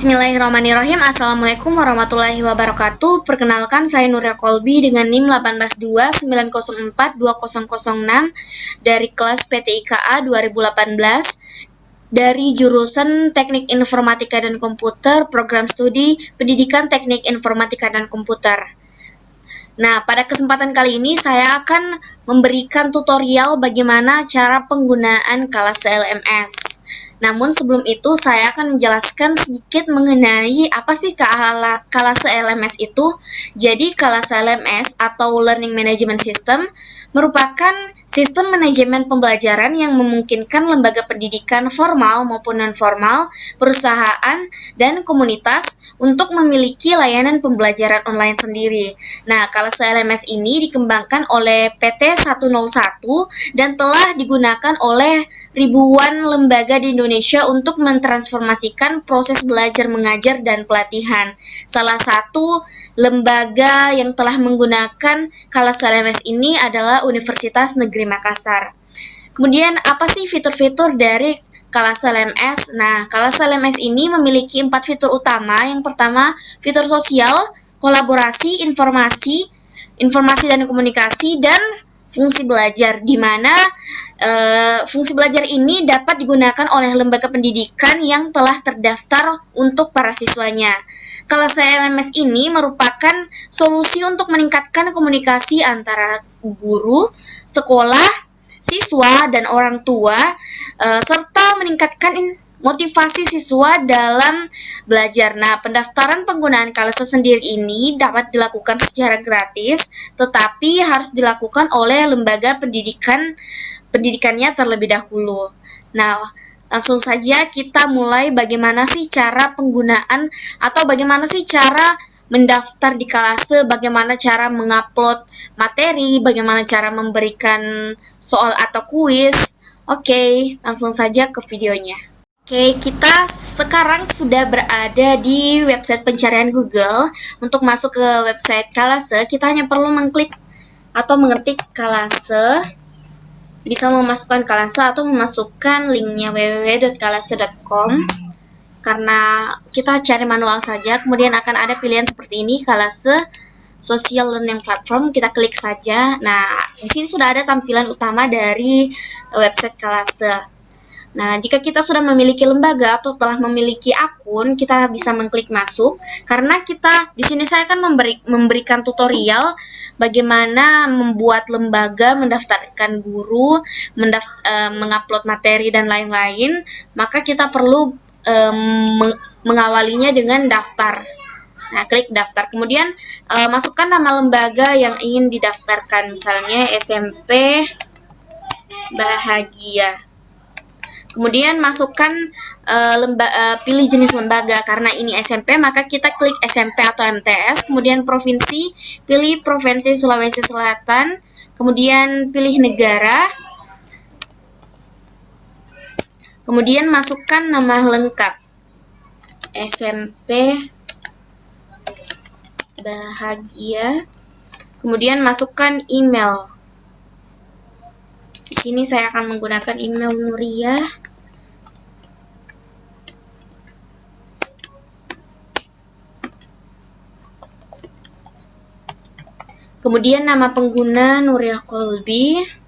Bismillahirrahmanirrahim. Assalamualaikum warahmatullahi wabarakatuh. Perkenalkan, saya Nuria Kolbi dengan NIM 18290420006 dari kelas PTIKA 2018 dari jurusan Teknik Informatika dan Komputer, Program Studi Pendidikan Teknik Informatika dan Komputer. Nah, pada kesempatan kali ini saya akan memberikan tutorial bagaimana cara penggunaan Kalase LMS. Namun sebelum itu saya akan menjelaskan sedikit mengenai apa sih Kalase LMS itu. Jadi Kalase LMS atau Learning Management System merupakan sistem manajemen pembelajaran yang memungkinkan lembaga pendidikan formal maupun non-formal, perusahaan, dan komunitas untuk memiliki layanan pembelajaran online sendiri. Nah, Kalase LMS ini dikembangkan oleh PT 101 dan telah digunakan oleh ribuan lembaga di Indonesia untuk mentransformasikan proses belajar mengajar dan pelatihan. Salah satu lembaga yang telah menggunakan Kalase LMS ini adalah Universitas Negeri Makassar. Kemudian apa sih fitur-fitur dari Kalase LMS? Nah, Kalase LMS ini memiliki 4 fitur utama. Yang pertama, fitur sosial, kolaborasi, informasi dan komunikasi, dan fungsi belajar, di mana fungsi belajar ini dapat digunakan oleh lembaga pendidikan yang telah terdaftar untuk para siswanya. Kalase LMS ini merupakan solusi untuk meningkatkan komunikasi antara guru, sekolah, siswa, dan orang tua, serta meningkatkan motivasi siswa dalam belajar. Nah, pendaftaran penggunaan Kalase sendiri ini dapat dilakukan secara gratis, tetapi harus dilakukan oleh lembaga pendidikannya terlebih dahulu. Nah, langsung saja kita mulai bagaimana sih cara penggunaan atau bagaimana sih cara mendaftar di Kalase, bagaimana cara mengupload materi, bagaimana cara memberikan soal atau kuis. Oke, langsung saja ke videonya. Oke, kita sekarang sudah berada di website pencarian Google. Untuk masuk ke website Kalase, kita hanya perlu mengklik atau mengetik Kalase. Bisa memasukkan Kalase atau memasukkan linknya www.kalase.com. Karena kita cari manual saja, kemudian akan ada pilihan seperti ini, Kalase Social Learning Platform. Kita klik saja. Nah, di sini sudah ada tampilan utama dari website Kalase. Nah, jika kita sudah memiliki lembaga atau telah memiliki akun, kita bisa mengklik masuk. Karena di sini saya akan memberikan tutorial bagaimana membuat lembaga, mendaftarkan guru, mengupload materi dan lain-lain. Maka kita perlu mengawalinya dengan daftar. Nah, klik daftar. Kemudian masukkan nama lembaga yang ingin didaftarkan, misalnya SMP Bahagia. Kemudian masukkan pilih jenis lembaga. Karena ini SMP, maka kita klik SMP atau MTS. Kemudian provinsi, pilih Provinsi Sulawesi Selatan. Kemudian pilih negara. Kemudian masukkan nama lengkap, SMP Bahagia. Kemudian masukkan email. Di sini saya akan menggunakan email Nuria. Kemudian nama pengguna Nuria Kolbi.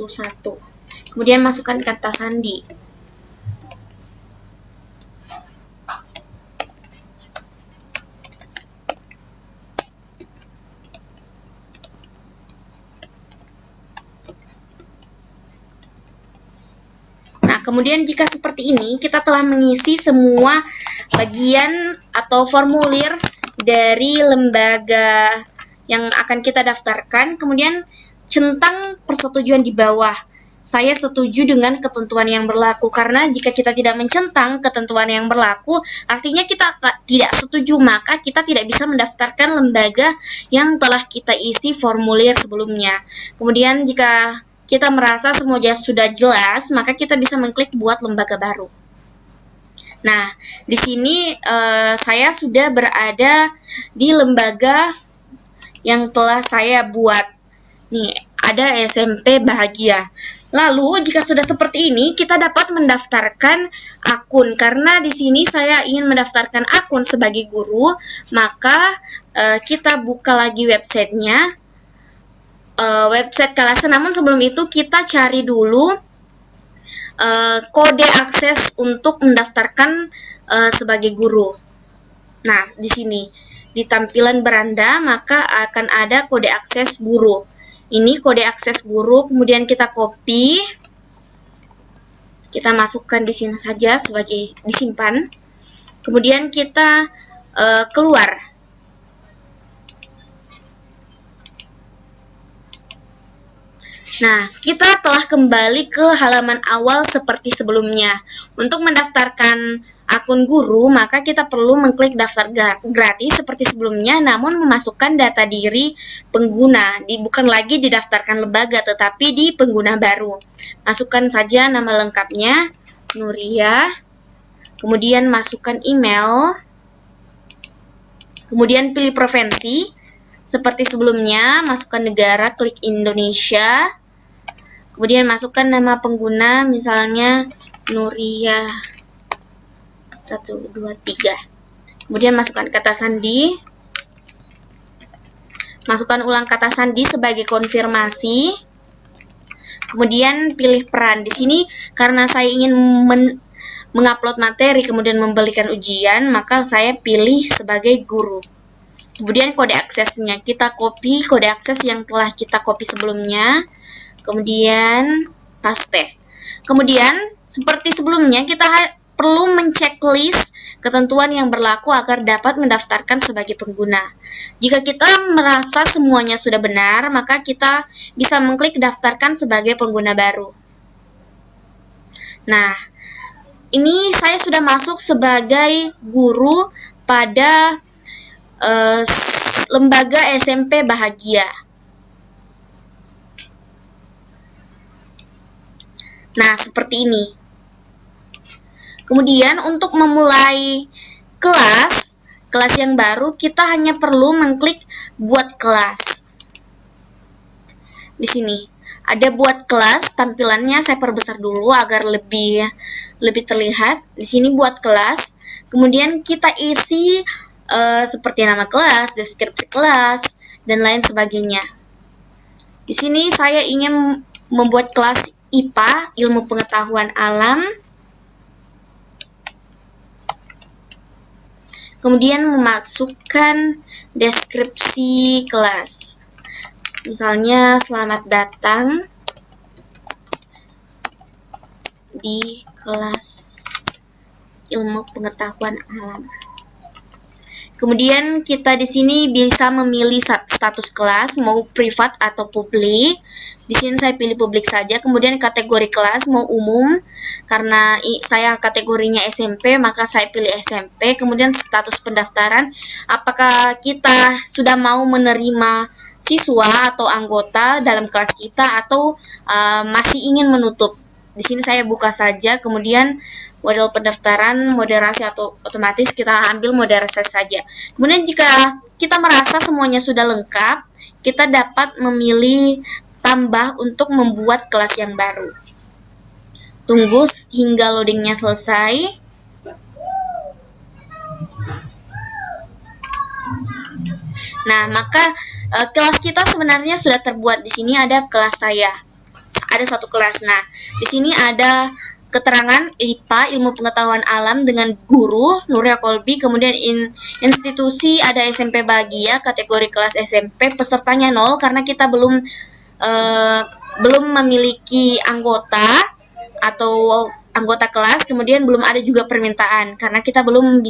Satu. Kemudian masukkan kata sandi. Kemudian jika seperti ini, kita telah mengisi semua bagian atau formulir dari lembaga yang akan kita daftarkan. Kemudian centang persetujuan di bawah. Saya setuju dengan ketentuan yang berlaku, karena jika kita tidak mencentang ketentuan yang berlaku, artinya kita tidak setuju, maka kita tidak bisa mendaftarkan lembaga yang telah kita isi formulir sebelumnya. Kemudian jika kita merasa semuanya sudah jelas, maka kita bisa mengklik buat lembaga baru. Nah, di sini saya sudah berada di lembaga yang telah saya buat. Nih, ada SMP Bahagia. Lalu jika sudah seperti ini, kita dapat mendaftarkan akun. Karena di sini saya ingin mendaftarkan akun sebagai guru, maka kita buka lagi websitenya, website kelas. Namun sebelum itu kita cari dulu kode akses untuk mendaftarkan sebagai guru. Nah, di sini di tampilan beranda maka akan ada kode akses guru. Ini kode akses guru, kemudian kita copy, kita masukkan di sini saja sebagai disimpan. Kemudian kita keluar. Nah, kita telah kembali ke halaman awal seperti sebelumnya. Untuk mendaftarkan akun guru, maka kita perlu mengklik daftar gratis seperti sebelumnya, namun memasukkan data diri pengguna. Bukan lagi didaftarkan lembaga, tetapi di pengguna baru. Masukkan saja nama lengkapnya, Nuria, kemudian masukkan email, kemudian pilih provinsi, seperti sebelumnya, masukkan negara, klik Indonesia, kemudian masukkan nama pengguna, misalnya Nuria 1, 2, 3. Kemudian masukkan kata sandi. Masukkan ulang kata sandi sebagai konfirmasi. Kemudian pilih peran. Di sini karena saya ingin mengupload materi kemudian memberikan ujian, maka saya pilih sebagai guru. Kemudian kode aksesnya, kita copy kode akses yang telah kita copy sebelumnya. Kemudian paste. Kemudian seperti sebelumnya kita perlu menceklis ketentuan yang berlaku agar dapat mendaftarkan sebagai pengguna. Jika kita merasa semuanya sudah benar, maka kita bisa mengklik daftarkan sebagai pengguna baru. Nah, ini saya sudah masuk sebagai guru pada lembaga SMP Bahagia. Nah, seperti ini. Kemudian untuk memulai kelas yang baru, kita hanya perlu mengklik buat kelas. Di sini ada buat kelas, tampilannya saya perbesar dulu agar lebih terlihat. Di sini buat kelas. Kemudian kita isi seperti nama kelas, deskripsi kelas, dan lain sebagainya. Di sini saya ingin membuat kelas IPA, Ilmu Pengetahuan Alam. Kemudian memasukkan deskripsi kelas. Misalnya, selamat datang di kelas Ilmu Pengetahuan Alam. Kemudian kita di sini bisa memilih status kelas, mau privat atau publik. Di sini saya pilih publik saja. Kemudian kategori kelas mau umum, karena saya kategorinya SMP, maka saya pilih SMP. Kemudian status pendaftaran, apakah kita sudah mau menerima siswa atau anggota dalam kelas kita atau masih ingin menutup. Di sini saya buka saja. Kemudian model pendaftaran, moderasi atau otomatis, kita ambil moderasi saja. Kemudian jika kita merasa semuanya sudah lengkap, kita dapat memilih tambah untuk membuat kelas yang baru. Tunggu hingga loadingnya selesai. Nah, maka kelas kita sebenarnya sudah terbuat. Di sini ada kelas saya. Ada satu kelas. Nah, di sini ada keterangan IPA, Ilmu Pengetahuan Alam, dengan guru Nuria Kolbi. Kemudian institusi ada SMP Bahagia, kategori kelas SMP, pesertanya 0 karena kita belum memiliki anggota atau anggota kelas. Kemudian belum ada juga permintaan karena kita belum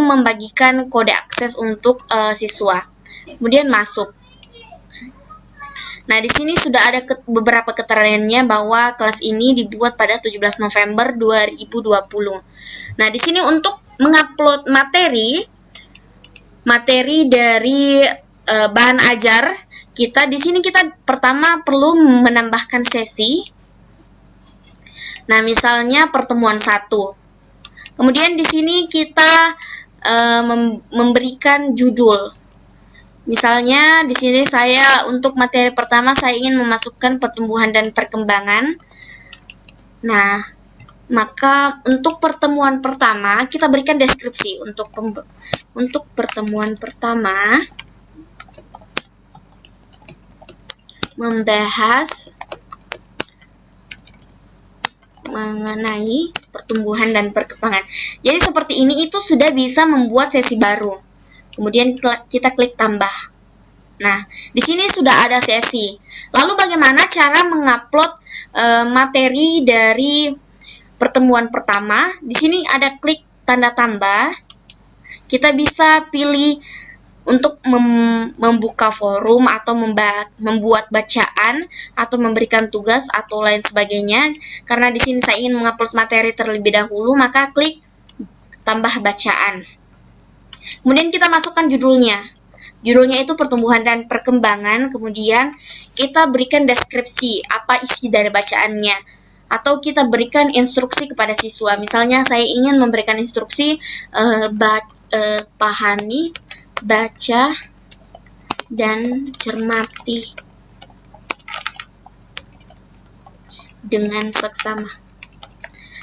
membagikan kode akses untuk siswa. Kemudian masuk. Nah, di sini sudah ada beberapa keterangannya bahwa kelas ini dibuat pada 17 November 2020. Nah, di sini untuk mengupload materi dari bahan ajar kita, di sini kita pertama perlu menambahkan sesi. Nah, misalnya pertemuan 1. Kemudian di sini kita memberikan judul. Misalnya di sini saya untuk materi pertama saya ingin memasukkan pertumbuhan dan perkembangan. Nah, maka untuk pertemuan pertama kita berikan deskripsi. Untuk pertemuan pertama membahas mengenai pertumbuhan dan perkembangan. Jadi seperti ini itu sudah bisa membuat sesi baru. Kemudian kita klik tambah. Nah, di sini sudah ada sesi. Lalu bagaimana cara mengupload materi dari pertemuan pertama? Di sini ada klik tanda tambah. Kita bisa pilih untuk membuka forum atau membuat bacaan atau memberikan tugas atau lain sebagainya. Karena di sini saya ingin mengupload materi terlebih dahulu, maka klik tambah bacaan. Kemudian kita masukkan judulnya. Judulnya itu pertumbuhan dan perkembangan. Kemudian kita berikan deskripsi apa isi dari bacaannya, atau kita berikan instruksi kepada siswa. Misalnya saya ingin memberikan instruksi pahami, baca, dan cermati dengan seksama.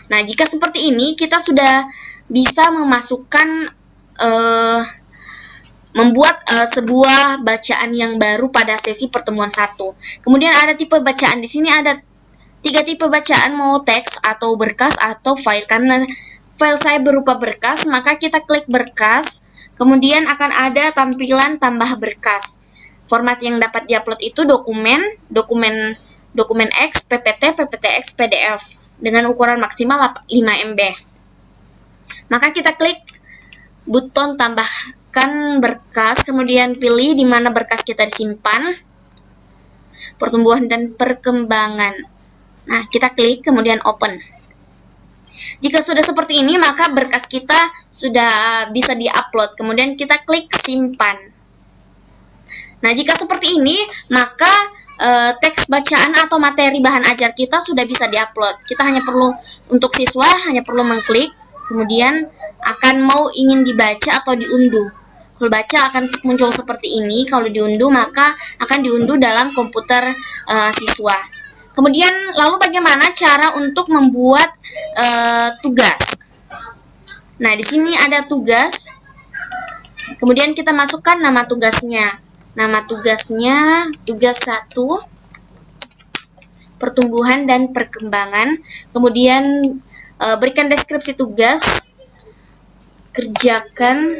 Nah, jika seperti ini kita sudah bisa memasukkan membuat sebuah bacaan yang baru pada sesi pertemuan 1. Kemudian ada tipe bacaan. Di sini ada 3 tipe bacaan, mau teks atau berkas atau file. Karena file saya berupa berkas, maka kita klik berkas. Kemudian akan ada tampilan tambah berkas. Format yang dapat diupload itu dokumen X, PPT, PPTX, PDF dengan ukuran maksimal 5 MB. Maka kita klik buton tambahkan berkas, kemudian pilih di mana berkas kita disimpan, pertumbuhan dan perkembangan. Nah, kita klik kemudian open. Jika sudah seperti ini, maka berkas kita sudah bisa diupload. Kemudian kita klik simpan. Nah, jika seperti ini, maka teks bacaan atau materi bahan ajar kita sudah bisa diupload. Kita hanya perlu, untuk siswa hanya perlu mengklik, kemudian akan mau ingin dibaca atau diunduh. Kalau baca akan muncul seperti ini, kalau diunduh maka akan diunduh dalam komputer siswa. Kemudian lalu bagaimana cara untuk membuat tugas? Nah, di sini ada tugas. Kemudian kita masukkan nama tugasnya. Nama tugasnya tugas 1, pertumbuhan dan perkembangan. Kemudian berikan deskripsi tugas. Kerjakan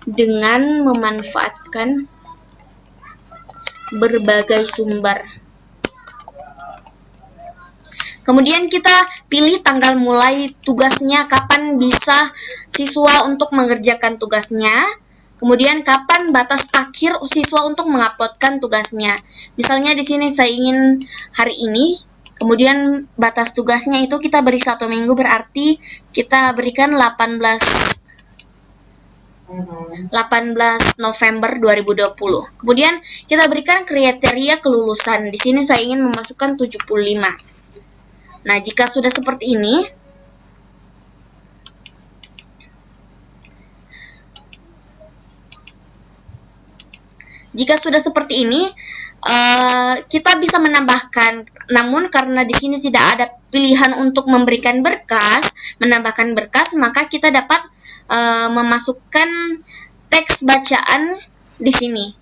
dengan memanfaatkan berbagai sumber. Kemudian kita pilih tanggal mulai tugasnya, kapan bisa siswa untuk mengerjakan tugasnya. Kemudian kapan batas akhir siswa untuk menguploadkan tugasnya. Misalnya di sini saya ingin hari ini, kemudian batas tugasnya itu kita beri 1 minggu, berarti kita berikan 18 November 2020. Kemudian kita berikan kriteria kelulusan. Di sini saya ingin memasukkan 75. Nah, jika sudah seperti ini, kita bisa menambahkan. Namun karena di sini tidak ada pilihan untuk memberikan berkas, menambahkan berkas, maka kita dapat memasukkan teks bacaan di sini.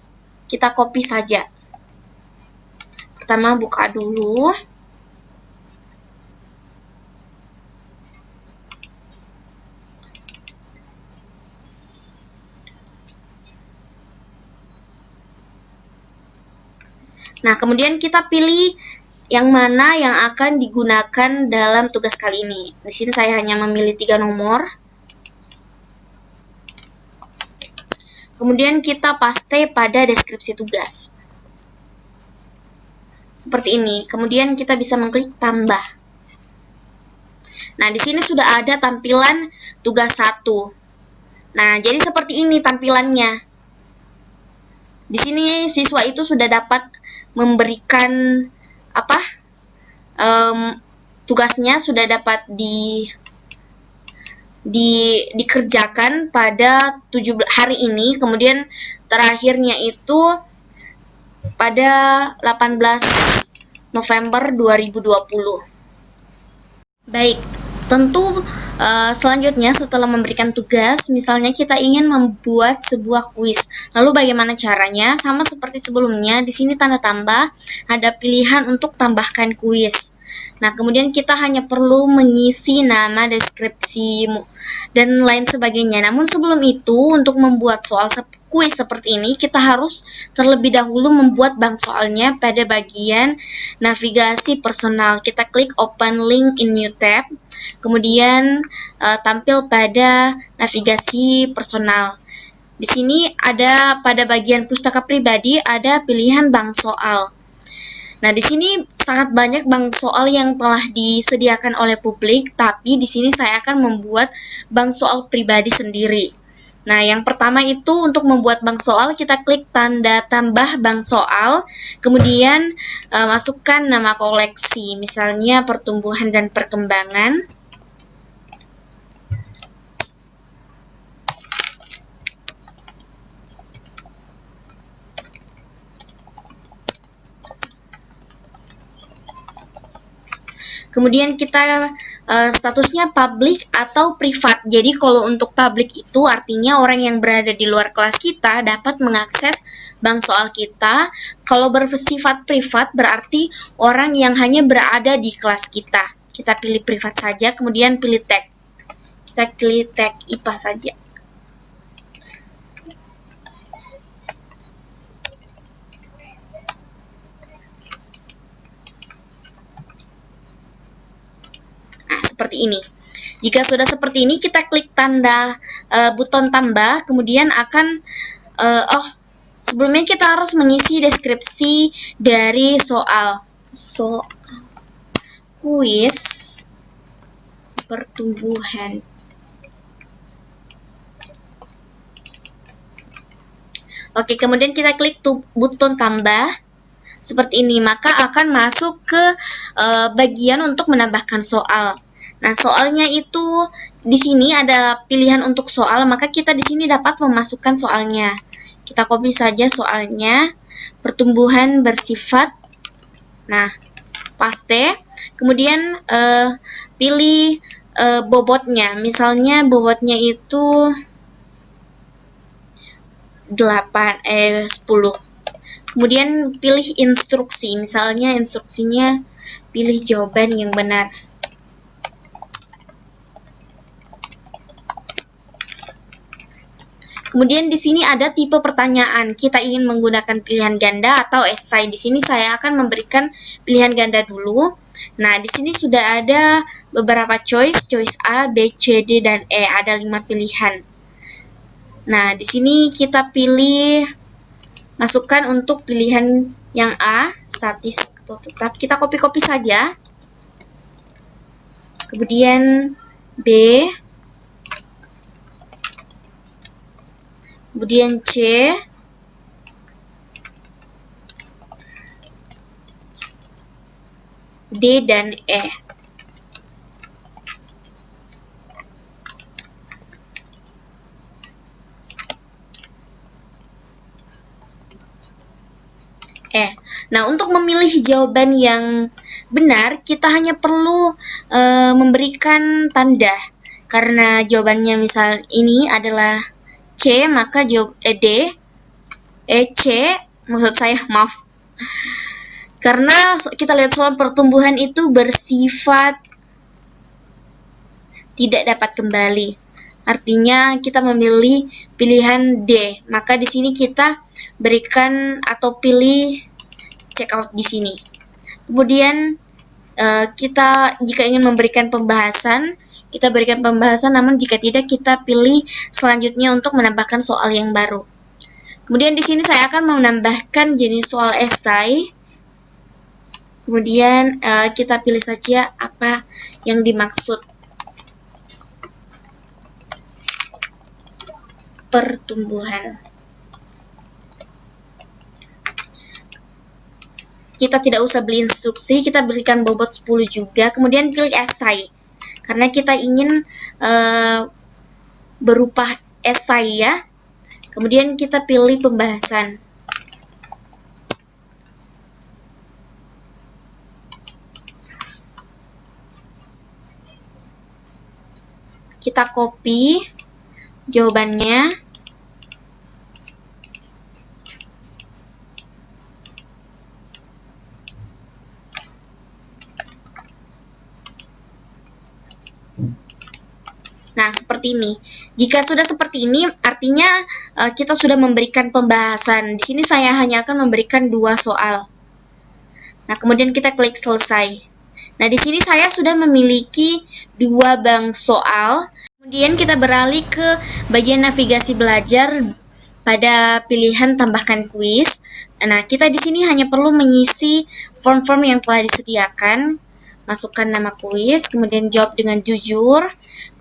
Kita copy saja. Pertama buka dulu. Nah, kemudian kita pilih yang mana yang akan digunakan dalam tugas kali ini. Di sini saya hanya memilih 3 nomor. Kemudian kita paste pada deskripsi tugas. Seperti ini. Kemudian kita bisa mengklik tambah. Nah, di sini sudah ada tampilan tugas 1. Nah, jadi seperti ini tampilannya. Di sini siswa itu sudah dapat memberikan tugasnya sudah dapat dikerjakan pada 17 hari ini, kemudian terakhirnya itu pada 18 November 2020. Baik, tentu selanjutnya setelah memberikan tugas, misalnya kita ingin membuat sebuah kuis. Lalu bagaimana caranya? Sama seperti sebelumnya, di sini tanda tambah, ada pilihan untuk tambahkan kuis. Nah, kemudian kita hanya perlu mengisi nama, deskripsi, dan lain sebagainya. Namun sebelum itu, untuk membuat soal kuis seperti ini, kita harus terlebih dahulu membuat bank soalnya pada bagian navigasi personal. Kita klik open link in new tab, kemudian tampil pada navigasi personal. Di sini ada pada bagian pustaka pribadi ada pilihan bank soal. Nah, di sini sangat banyak bank soal yang telah disediakan oleh publik, tapi di sini saya akan membuat bank soal pribadi sendiri. Nah, yang pertama itu untuk membuat bank soal, kita klik tanda tambah bank soal, kemudian masukkan nama koleksi, misalnya pertumbuhan dan perkembangan. Kemudian kita statusnya public atau privat. Jadi kalau untuk public itu artinya orang yang berada di luar kelas kita dapat mengakses bank soal kita. Kalau bersifat privat berarti orang yang hanya berada di kelas kita. Kita pilih privat saja, kemudian pilih tag. Kita pilih tag IPA saja. Seperti ini. Jika sudah seperti ini, kita klik tanda buton tambah, kemudian akan sebelumnya kita harus mengisi deskripsi dari soal kuis pertumbuhan. Oke, kemudian kita klik buton tambah seperti ini, maka akan masuk ke bagian untuk menambahkan soal. Nah, soalnya itu di sini ada pilihan untuk soal, maka kita di sini dapat memasukkan soalnya. Kita copy saja soalnya, pertumbuhan bersifat. Nah, paste. Kemudian pilih bobotnya. Misalnya bobotnya itu 10. Kemudian pilih instruksi. Misalnya instruksinya pilih jawaban yang benar. Kemudian di sini ada tipe pertanyaan. Kita ingin menggunakan pilihan ganda atau esai. Di sini saya akan memberikan pilihan ganda dulu. Nah, di sini sudah ada beberapa choice A, B, C, D, dan E. Ada 5 pilihan. Nah, di sini kita pilih, masukkan untuk pilihan yang A, statis atau tetap. Kita copy-copy saja. Kemudian B, kemudian C, D, dan E. Nah, untuk memilih jawaban yang benar, kita hanya perlu memberikan tanda. Karena jawabannya misal ini adalah C, maka jawab D, C, maksud saya, maaf. Karena kita lihat soal pertumbuhan itu bersifat tidak dapat kembali. Artinya kita memilih pilihan D. Maka di sini kita berikan atau pilih check out di sini. Kemudian kita jika ingin memberikan pembahasan, kita berikan pembahasan, namun jika tidak kita pilih selanjutnya untuk menambahkan soal yang baru. Kemudian di sini saya akan menambahkan jenis soal esai. Kemudian kita pilih saja apa yang dimaksud. Pertumbuhan. Kita tidak usah beli instruksi, kita berikan bobot 10 juga. Kemudian pilih esai. Karena kita ingin berupa esai ya. Kemudian kita pilih pembahasan. Kita copy jawabannya. Nah, seperti ini. Jika sudah seperti ini, artinya kita sudah memberikan pembahasan. Di sini saya hanya akan memberikan 2 soal. Nah, kemudian kita klik selesai. Nah, di sini saya sudah memiliki 2 bank soal. Kemudian kita beralih ke bagian navigasi belajar pada pilihan tambahkan kuis. Nah, kita di sini hanya perlu mengisi form-form yang telah disediakan. Masukkan nama kuis, kemudian jawab dengan jujur,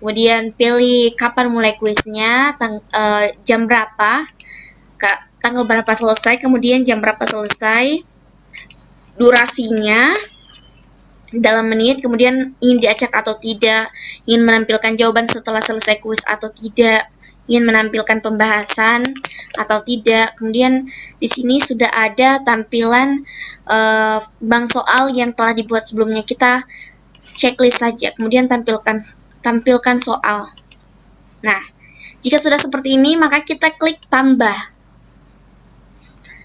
kemudian pilih kapan mulai kuisnya, jam berapa, tanggal berapa selesai, kemudian jam berapa selesai, durasinya dalam menit, kemudian ingin diacak atau tidak, ingin menampilkan jawaban setelah selesai kuis atau tidak, ingin menampilkan pembahasan atau tidak. Kemudian di sini sudah ada tampilan bank soal yang telah dibuat sebelumnya. Kita checklist saja, kemudian tampilkan soal. Nah, jika sudah seperti ini, maka kita klik tambah.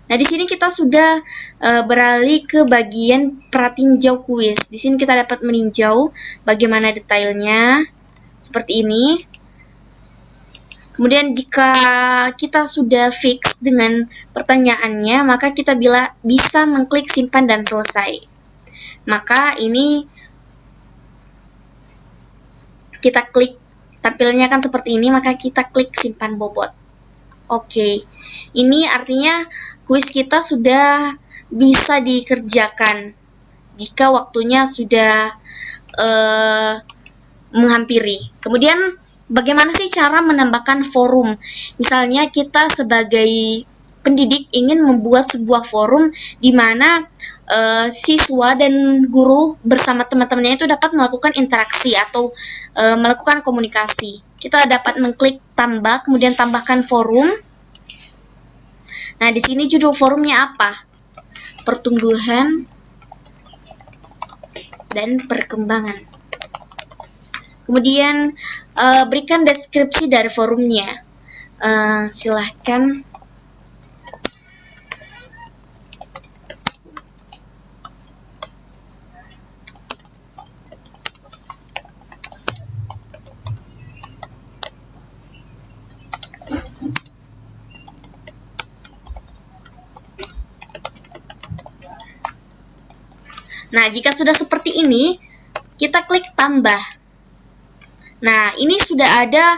Nah, di sini kita sudah beralih ke bagian pratinjau kuis. Di sini kita dapat meninjau bagaimana detailnya, seperti ini. Kemudian jika kita sudah fix dengan pertanyaannya, maka kita bisa mengklik simpan dan selesai. Maka ini kita klik, tampilannya kan seperti ini, maka kita klik simpan bobot. Oke, ini artinya kuis kita sudah bisa dikerjakan jika waktunya sudah menghampiri. Kemudian bagaimana sih cara menambahkan forum? Misalnya kita sebagai pendidik ingin membuat sebuah forum di mana siswa dan guru bersama teman-temannya itu dapat melakukan interaksi atau melakukan komunikasi. Kita dapat mengklik tambah, kemudian tambahkan forum. Nah, di sini judul forumnya apa? Pertumbuhan dan perkembangan. Kemudian berikan deskripsi dari forumnya. Silahkan. Nah, jika sudah seperti ini, kita klik tambah. Nah, ini sudah ada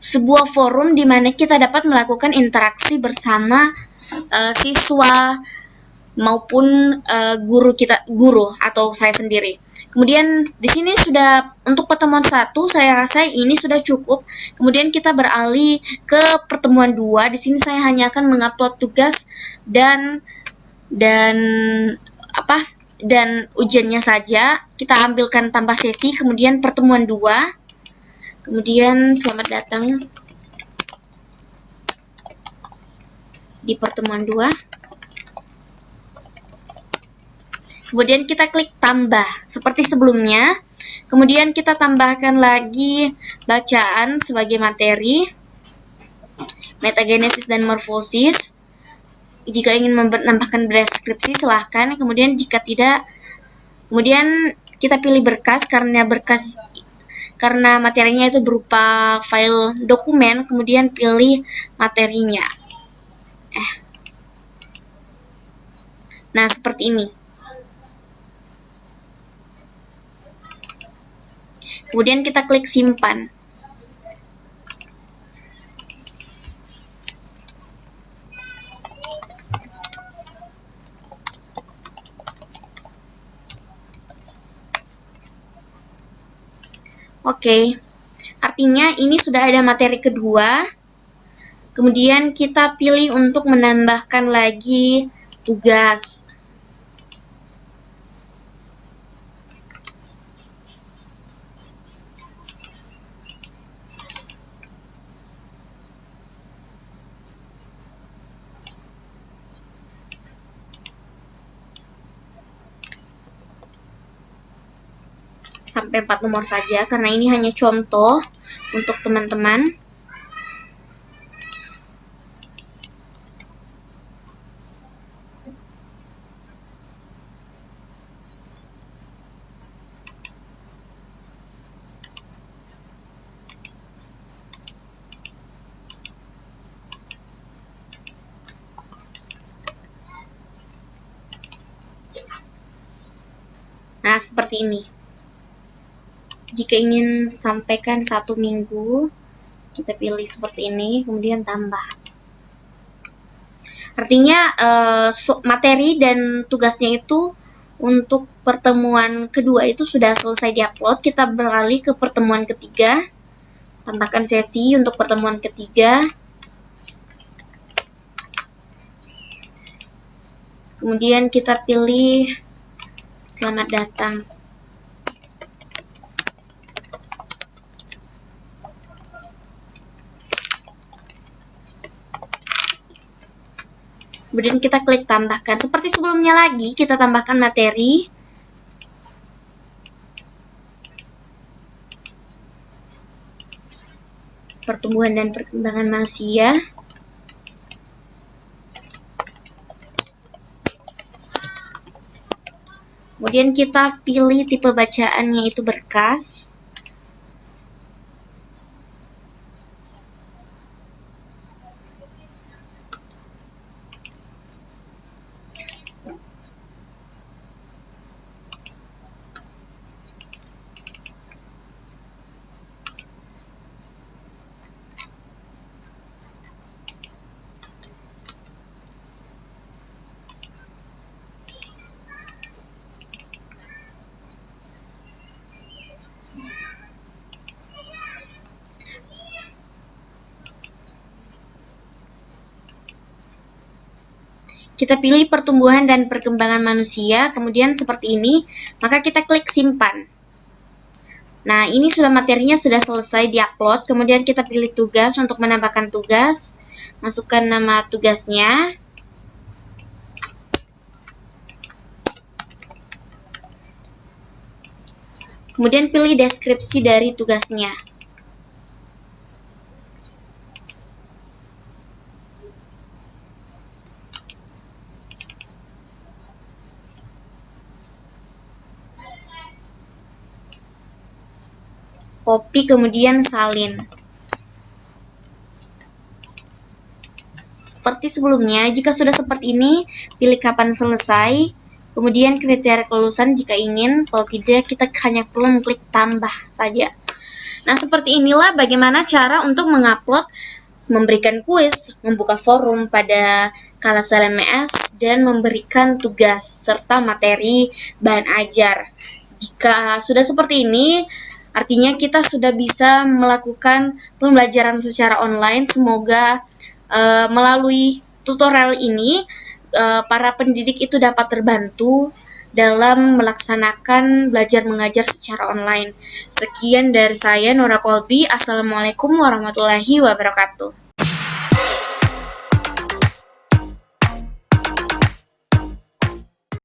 sebuah forum di mana kita dapat melakukan interaksi bersama siswa maupun guru atau saya sendiri. Kemudian di sini sudah untuk pertemuan 1, saya rasa ini sudah cukup. Kemudian kita beralih ke pertemuan 2. Di sini saya hanya akan mengupload tugas dan ujiannya saja. Kita ambilkan tambah sesi, kemudian pertemuan 2. Kemudian selamat datang di pertemuan 2. Kemudian kita klik tambah seperti sebelumnya. Kemudian kita tambahkan lagi bacaan sebagai materi, metagenesis dan morfosis. Jika ingin menambahkan deskripsi silahkan. Kemudian jika tidak, kemudian kita pilih berkas karena materinya itu berupa file dokumen. Kemudian pilih materinya. Nah, seperti ini. Kemudian kita klik simpan. Oke, artinya ini sudah ada materi kedua. Kemudian kita pilih untuk menambahkan lagi tugas. sampai 4 nomor saja, karena ini hanya contoh untuk teman-teman. Nah, seperti ini. Jika ingin sampaikan 1 minggu, kita pilih seperti ini, kemudian tambah. Artinya materi dan tugasnya itu untuk pertemuan kedua itu sudah selesai diupload. Kita beralih ke pertemuan ketiga. Tambahkan sesi untuk pertemuan ketiga. Kemudian kita pilih selamat datang. Kemudian kita klik tambahkan. Seperti sebelumnya lagi, kita tambahkan materi. Pertumbuhan dan perkembangan manusia. Kemudian kita pilih tipe bacaan, yaitu berkas. Kita pilih pertumbuhan dan perkembangan manusia, kemudian seperti ini, maka kita klik simpan. Nah, ini sudah materinya sudah selesai diupload, kemudian kita pilih tugas untuk menambahkan tugas, masukkan nama tugasnya. Kemudian pilih deskripsi dari tugasnya. Copy kemudian salin. Seperti sebelumnya, jika sudah seperti ini, pilih kapan selesai, kemudian kriteria kelulusan jika ingin, kalau tidak kita hanya perlu mengklik tambah saja. Nah, seperti inilah bagaimana cara untuk mengupload, memberikan kuis, membuka forum pada kelas LMS, dan memberikan tugas serta materi bahan ajar. Jika sudah seperti ini, artinya kita sudah bisa melakukan pembelajaran secara online. Semoga melalui tutorial ini para pendidik itu dapat terbantu dalam melaksanakan belajar mengajar secara online. Sekian dari saya, Nora Kolbi. Assalamualaikum warahmatullahi wabarakatuh.